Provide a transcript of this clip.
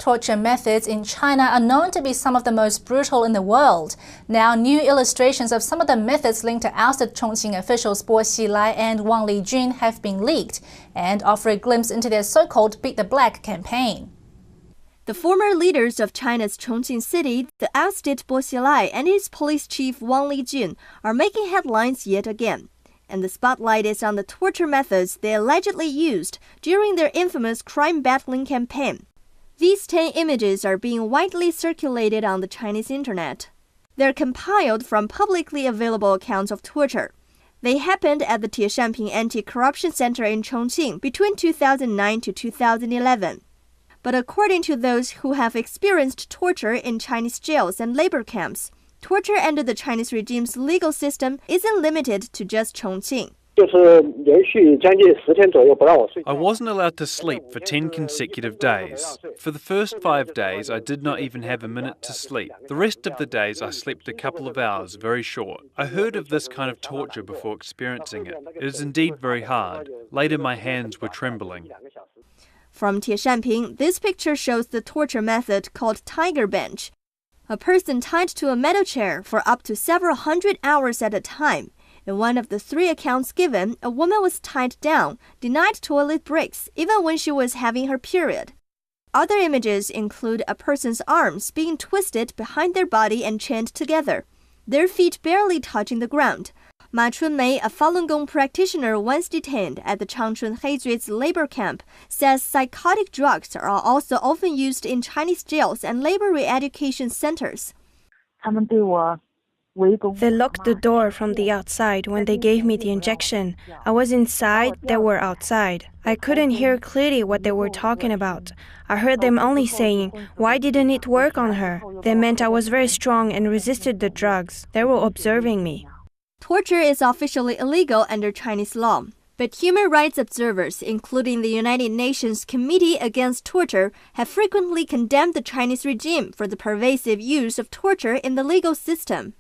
Torture methods in China are known to be some of the most brutal in the world. Now, new illustrations of some of the methods linked to ousted Chongqing officials Bo Xilai and Wang Lijun have been leaked and offer a glimpse into their so-called Beat the Black campaign. The former leaders of China's Chongqing city, the ousted Bo Xilai and his police chief Wang Lijun, are making headlines yet again. And the spotlight is on the torture methods they allegedly used during their infamous crime-battling campaign. These 10 images are being widely circulated on the Chinese internet. They're compiled from publicly available accounts of torture. They happened at the Tieshanping Anti-Corruption Center in Chongqing between 2009 to 2011. But according to those who have experienced torture in Chinese jails and labor camps, torture under the Chinese regime's legal system isn't limited to just Chongqing. I wasn't allowed to sleep for 10 consecutive days. For the first 5 days, I did not even have a minute to sleep. The rest of the days, I slept a couple of hours, very short. I heard of this kind of torture before experiencing it. It is indeed very hard. Later, my hands were trembling. From Tieshanping, this picture shows the torture method called tiger bench. A person tied to a metal chair for up to several hundred hours at a time. In one of the 3 accounts given, a woman was tied down, denied toilet breaks, even when she was having her period. Other images include a person's arms being twisted behind their body and chained together, their feet barely touching the ground. Ma Chunmei, a Falun Gong practitioner once detained at the Changchun Heizui's labor camp, says psychotic drugs are also often used in Chinese jails and labor re-education centers. They locked the door from the outside when they gave me the injection. I was inside, they were outside. I couldn't hear clearly what they were talking about. I heard them only saying, "Why didn't it work on her?" They meant I was very strong and resisted the drugs. They were observing me. Torture is officially illegal under Chinese law, but human rights observers, including the United Nations Committee Against Torture, have frequently condemned the Chinese regime for the pervasive use of torture in the legal system.